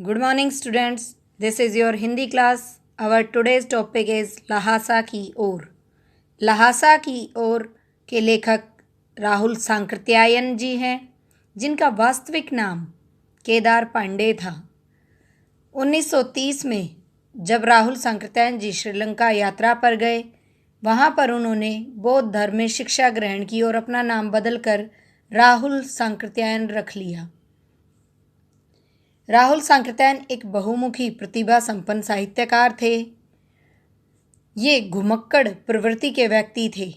Good morning, students. This is your Hindi class. Our today's topic is Lhasa की ओर। लहासा की ओर के लेखक राहुल सांकृत्यायन जी हैं, जिनका वास्तविक नाम केदार पांडे था। 1930 में जब राहुल सांकृत्यायन जी श्रीलंका यात्रा पर गए, वहाँ पर उन्होंने बौद्ध धर्म में शिक्षा ग्रहण की और अपना नाम बदलकर राहुल सांकृत्यायन रख लिया। राहुल सांकृत्यायन एक बहुमुखी प्रतिभा संपन्न साहित्यकार थे। ये घुमक्कड़ प्रवृत्ति के व्यक्ति थे।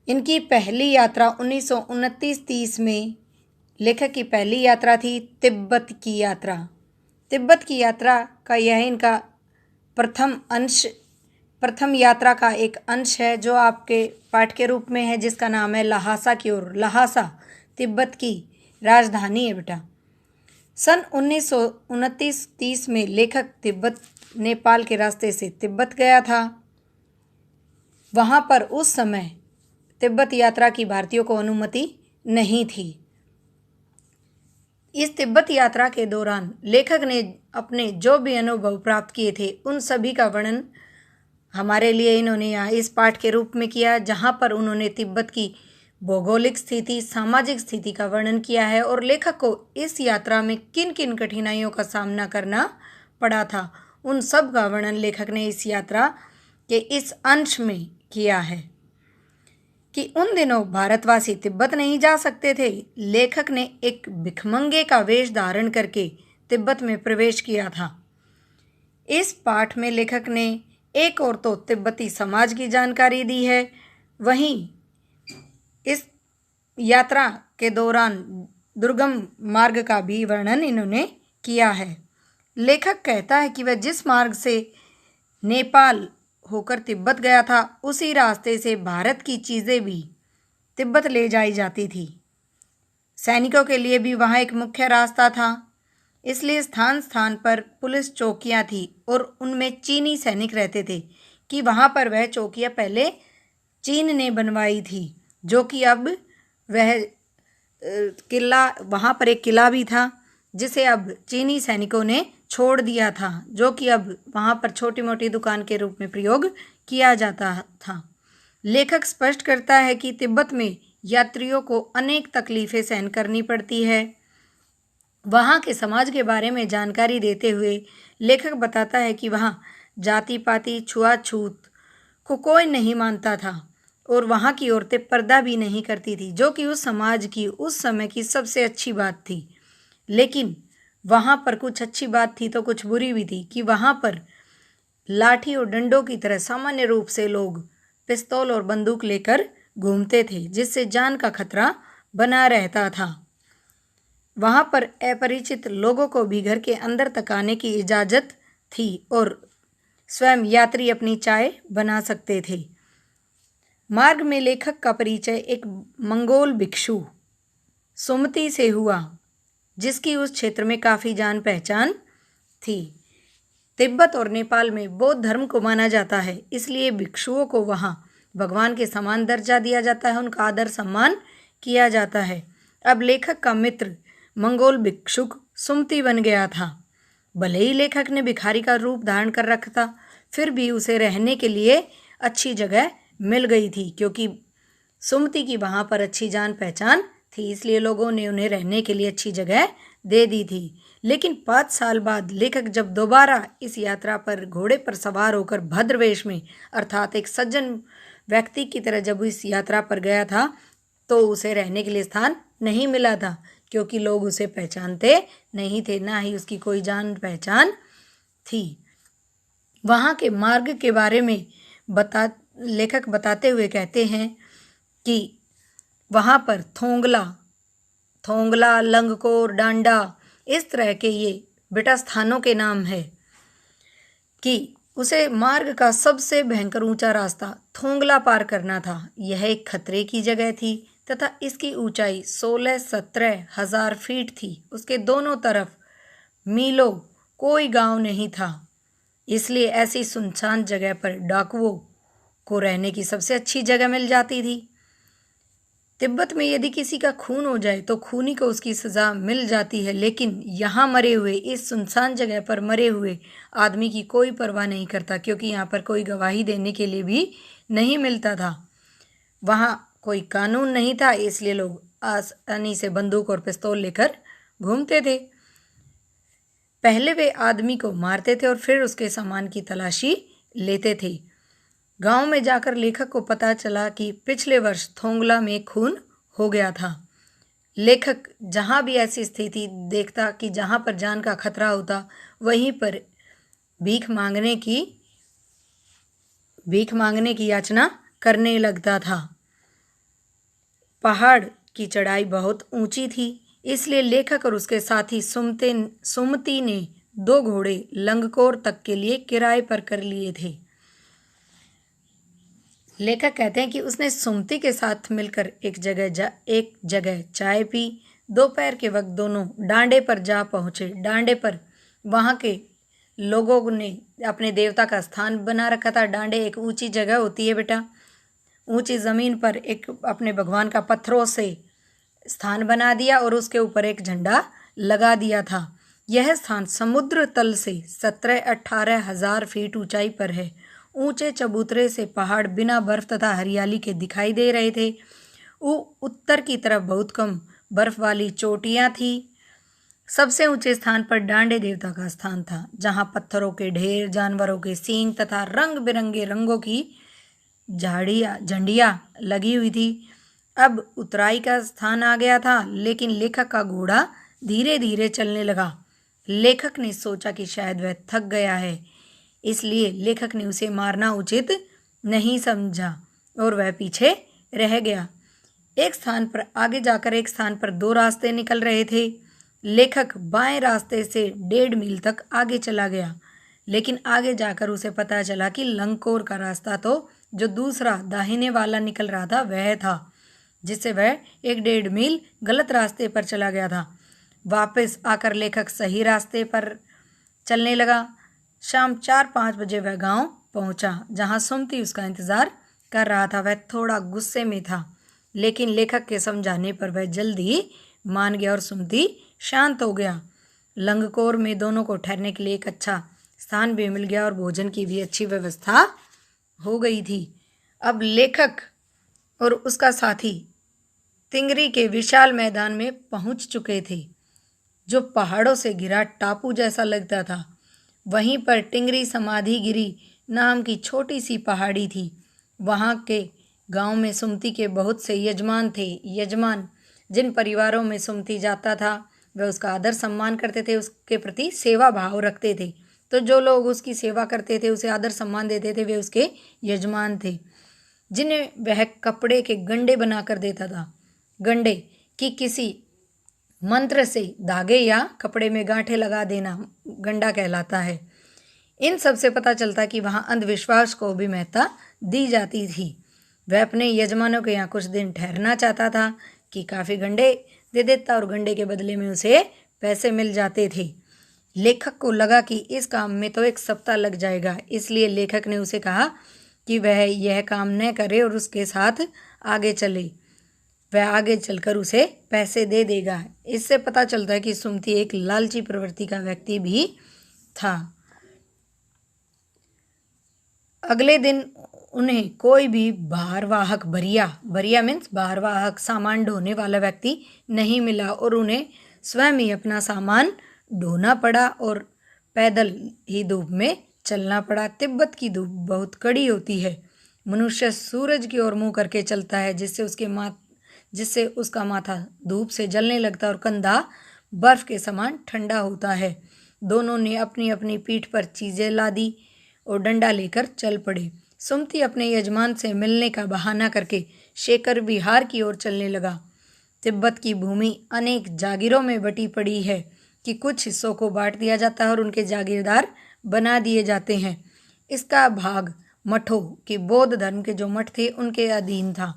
इनकी पहली यात्रा 1929-30 में लेखक की पहली यात्रा थी तिब्बत की यात्रा। तिब्बत की यात्रा का यह इनका प्रथम यात्रा का एक अंश है, जो आपके पाठ के रूप में है, जिसका नाम है लहासा की ओर। लहासा तिब्बत की राजधानी है बेटा। सन 1929-30 में लेखक तिब्बत नेपाल के रास्ते से तिब्बत गया था। वहाँ पर उस समय तिब्बत यात्रा की भारतीयों को अनुमति नहीं थी। इस तिब्बत यात्रा के दौरान लेखक ने अपने जो भी अनुभव प्राप्त किए थे, उन सभी का वर्णन हमारे लिए इन्होंने यहाँ इस पाठ के रूप में किया, जहाँ पर उन्होंने तिब्बत की भौगोलिक स्थिति, सामाजिक स्थिति का वर्णन किया है और लेखक को इस यात्रा में किन किन कठिनाइयों का सामना करना पड़ा था, उन सब का वर्णन लेखक ने इस यात्रा के इस अंश में किया है। कि उन दिनों भारतवासी तिब्बत नहीं जा सकते थे। लेखक ने एक भिखमंगे का वेश धारण करके तिब्बत में प्रवेश किया था। इस पाठ में लेखक ने एक और तो तिब्बती समाज की जानकारी दी है, वहीं इस यात्रा के दौरान दुर्गम मार्ग का भी वर्णन इन्होंने किया है। लेखक कहता है कि वह जिस मार्ग से नेपाल होकर तिब्बत गया था, उसी रास्ते से भारत की चीज़ें भी तिब्बत ले जाई जाती थी। सैनिकों के लिए भी वहाँ एक मुख्य रास्ता था, इसलिए स्थान स्थान पर पुलिस चौकियाँ थी और उनमें चीनी सैनिक रहते थे। कि वहाँ पर वह चौकियाँ पहले चीन ने बनवाई थी, जो कि अब वह किला, वहाँ पर एक किला भी था जिसे अब चीनी सैनिकों ने छोड़ दिया था, जो कि अब वहाँ पर छोटी मोटी दुकान के रूप में प्रयोग किया जाता था। लेखक स्पष्ट करता है कि तिब्बत में यात्रियों को अनेक तकलीफ़ें सहन करनी पड़ती है। वहाँ के समाज के बारे में जानकारी देते हुए लेखक बताता है कि वहाँ जाति पाति छुआछूत को कोई नहीं मानता था और वहाँ की औरतें पर्दा भी नहीं करती थी, जो कि उस समाज की उस समय की सबसे अच्छी बात थी। लेकिन वहाँ पर कुछ अच्छी बात थी तो कुछ बुरी भी थी, कि वहाँ पर लाठी और डंडों की तरह सामान्य रूप से लोग पिस्तौल और बंदूक लेकर घूमते थे, जिससे जान का खतरा बना रहता था। वहाँ पर अपरिचित लोगों को भी घर के अंदर तक आने की इजाज़त थी और स्वयं यात्री अपनी चाय बना सकते थे। मार्ग में लेखक का परिचय एक मंगोल भिक्षु सुमति से हुआ, जिसकी उस क्षेत्र में काफ़ी जान पहचान थी। तिब्बत और नेपाल में बौद्ध धर्म को माना जाता है, इसलिए भिक्षुओं को वहाँ भगवान के समान दर्जा दिया जाता है, उनका आदर सम्मान किया जाता है। अब लेखक का मित्र मंगोल भिक्षुक सुमति बन गया था। भले ही लेखक ने भिखारी का रूप धारण कर रखा था, फिर भी उसे रहने के लिए अच्छी जगह मिल गई थी, क्योंकि सुमति की वहाँ पर अच्छी जान पहचान थी, इसलिए लोगों ने उन्हें रहने के लिए अच्छी जगह दे दी थी। लेकिन 5 साल बाद लेखक जब दोबारा इस यात्रा पर घोड़े पर सवार होकर भद्रवेश में, अर्थात एक सज्जन व्यक्ति की तरह जब इस यात्रा पर गया था, तो उसे रहने के लिए स्थान नहीं मिला था, क्योंकि लोग उसे पहचानते नहीं थे, ना ही उसकी कोई जान पहचान थी। वहाँ के मार्ग के बारे में लेखक बताते हुए कहते हैं कि वहाँ पर थोंगला, लंगकोर, डांडा, इस तरह के ये बेटा स्थानों के नाम है। कि उसे मार्ग का सबसे भयंकर ऊंचा रास्ता थोंगला पार करना था। यह एक खतरे की जगह थी तथा इसकी ऊंचाई 16-17 हज़ार फीट थी। उसके दोनों तरफ मीलों कोई गांव नहीं था, इसलिए ऐसी सुनसान जगह पर डाकुओं को रहने की सबसे अच्छी जगह मिल जाती थी। तिब्बत में यदि किसी का खून हो जाए तो खूनी को उसकी सज़ा मिल जाती है, लेकिन यहाँ मरे हुए, इस सुनसान जगह पर मरे हुए आदमी की कोई परवाह नहीं करता, क्योंकि यहाँ पर कोई गवाही देने के लिए भी नहीं मिलता था। वहाँ कोई कानून नहीं था, इसलिए लोग आसानी से बंदूक और पिस्तौल लेकर घूमते थे। पहले वे आदमी को मारते थे और फिर उसके सामान की तलाशी लेते थे। गांव में जाकर लेखक को पता चला कि पिछले वर्ष थोंगला में खून हो गया था। लेखक जहां भी ऐसी स्थिति देखता कि जहां पर जान का खतरा होता, वहीं पर भीख मांगने की याचना करने लगता था। पहाड़ की चढ़ाई बहुत ऊंची थी, इसलिए लेखक और उसके साथी सुमति ने 2 घोड़े लंगकोर तक के लिए किराए पर कर लिए थे। लेखक कहते हैं कि उसने सुमति के साथ मिलकर एक जगह चाय पी। दोपहर के वक्त दोनों डांडे पर जा पहुँचे। डांडे पर वहाँ के लोगों ने अपने देवता का स्थान बना रखा था। डांडे एक ऊंची जगह होती है बेटा, ऊंची ज़मीन पर एक अपने भगवान का पत्थरों से स्थान बना दिया और उसके ऊपर एक झंडा लगा दिया था। यह स्थान समुद्र तल से 17-18 हजार फीट ऊंचाई पर है। ऊंचे चबूतरे से पहाड़ बिना बर्फ तथा हरियाली के दिखाई दे रहे थे। उत्तर की तरफ बहुत कम बर्फ वाली चोटियां थी। सबसे ऊंचे स्थान पर डांडे देवता का स्थान था, जहां पत्थरों के ढेर, जानवरों के सींग तथा रंग बिरंगे रंगों की झंडियां लगी हुई थी। अब उतराई का स्थान आ गया था, लेकिन लेखक का घोड़ा धीरे धीरे चलने लगा। लेखक ने सोचा कि शायद वह थक गया है, इसलिए लेखक ने उसे मारना उचित नहीं समझा और वह पीछे रह गया। एक स्थान पर आगे जाकर एक स्थान पर 2 रास्ते निकल रहे थे। लेखक बाएं रास्ते से 1.5 मील तक आगे चला गया, लेकिन आगे जाकर उसे पता चला कि लंगकोर का रास्ता तो जो दूसरा दाहिने वाला निकल रहा था वह था, जिससे वह 1.5 मील गलत रास्ते पर चला गया था। वापस आकर लेखक सही रास्ते पर चलने लगा। शाम 4-5 बजे वह गांव पहुंचा, जहां सुमति उसका इंतज़ार कर रहा था। वह थोड़ा गुस्से में था, लेकिन लेखक के समझाने पर वह जल्द ही मान गया और सुमति शांत हो गया। लंगकोर में दोनों को ठहरने के लिए एक अच्छा स्थान भी मिल गया और भोजन की भी अच्छी व्यवस्था हो गई थी। अब लेखक और उसका साथी तिंगरी के विशाल मैदान में पहुंच चुके थे, जो पहाड़ों से घिरा टापू जैसा लगता था। वहीं पर टिंगरी समाधिगिरी नाम की छोटी सी पहाड़ी थी। वहाँ के गांव में सुमति के बहुत से यजमान थे। यजमान जिन परिवारों में सुमति जाता था वह उसका आदर सम्मान करते थे, उसके प्रति सेवा भाव रखते थे। तो जो लोग उसकी सेवा करते थे, उसे आदर सम्मान देते थे, वे उसके यजमान थे, जिन्हें वह कपड़े के गंडे बना कर देता था। गंडे की किसी मंत्र से धागे या कपड़े में गांठें लगा देना गंडा कहलाता है। इन सब से पता चलता कि वहाँ अंधविश्वास को भी महत्ता दी जाती थी। वह अपने यजमानों के यहाँ कुछ दिन ठहरना चाहता था कि काफ़ी गंडे दे देता और गंडे के बदले में उसे पैसे मिल जाते थे। लेखक को लगा कि इस काम में तो 1 सप्ताह लग जाएगा, इसलिए लेखक ने उसे कहा कि वह यह काम न करे और उसके साथ आगे चले। वह आगे चलकर उसे पैसे दे देगा। इससे पता चलता है कि सुमति एक लालची प्रवृत्ति का व्यक्ति भी था। अगले दिन उन्हें कोई भी भारवाहक बरिया मीन्स भारवाहक सामान ढोने वाला व्यक्ति नहीं मिला और उन्हें स्वयं ही अपना सामान ढोना पड़ा और पैदल ही धूप में चलना पड़ा। तिब्बत की धूप बहुत कड़ी होती है। मनुष्य सूरज की ओर मुंह करके चलता है, जिससे उसका माथा धूप से जलने लगता है और कंधा बर्फ के समान ठंडा होता है। दोनों ने अपनी अपनी पीठ पर चीज़ें लादी और डंडा लेकर चल पड़े। सुमति अपने यजमान से मिलने का बहाना करके शेखर विहार की ओर चलने लगा। तिब्बत की भूमि अनेक जागीरों में बटी पड़ी है कि कुछ हिस्सों को बांट दिया जाता है और उनके जागीरदार बना दिए जाते हैं। इसका भाग मठों के बौद्ध धर्म के जो मठ थे उनके अधीन था,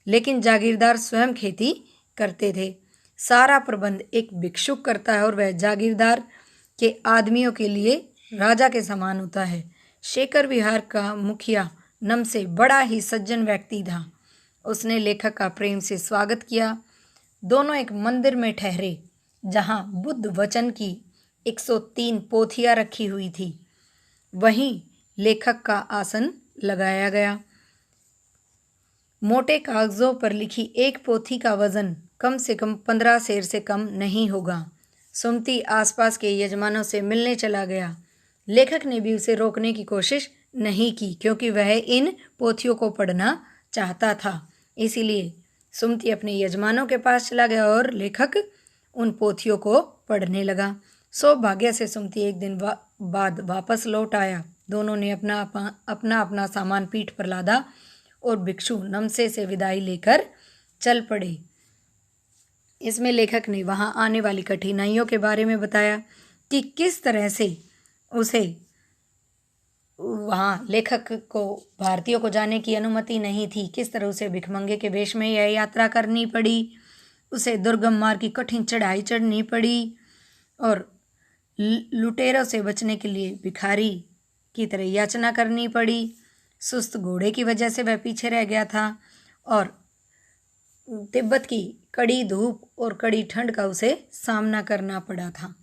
लेकिन जागीरदार स्वयं खेती करते थे। सारा प्रबंध एक भिक्षुक करता है और वह जागीरदार के आदमियों के लिए राजा के समान होता है। शेखर विहार का मुखिया नमसे बड़ा ही सज्जन व्यक्ति था उसने लेखक का प्रेम से स्वागत किया। दोनों एक मंदिर में ठहरे जहाँ बुद्ध वचन की 103 पोथियाँ रखी हुई थी। वहीं लेखक का आसन लगाया गया। मोटे कागजों पर लिखी एक पोथी का वजन कम से कम 15 सेर से कम नहीं होगा। सुमति आसपास के यजमानों से मिलने चला गया। लेखक ने भी उसे रोकने की कोशिश नहीं की क्योंकि वह इन पोथियों को पढ़ना चाहता था। इसीलिए सुमति अपने यजमानों के पास चला गया और लेखक उन पोथियों को पढ़ने लगा। सौभाग्य से सुमति एक दिन बाद वापस लौट आया। दोनों ने अपना सामान पीठ पर लादा और भिक्षु नमसे से विदाई लेकर चल पड़े। इसमें लेखक ने वहाँ आने वाली कठिनाइयों के बारे में बताया कि किस तरह से उसे वहाँ लेखक को भारतीयों को जाने की अनुमति नहीं थी, किस तरह उसे भिखमंगे के वेश में यह यात्रा करनी पड़ी, उसे दुर्गम मार्ग की कठिन चढ़ाई चढ़नी पड़ी और लुटेरों से बचने के लिए भिखारी की तरह याचना करनी पड़ी। सुस्त घोड़े की वजह से वह पीछे रह गया था और तिब्बत की कड़ी धूप और कड़ी ठंड का उसे सामना करना पड़ा था।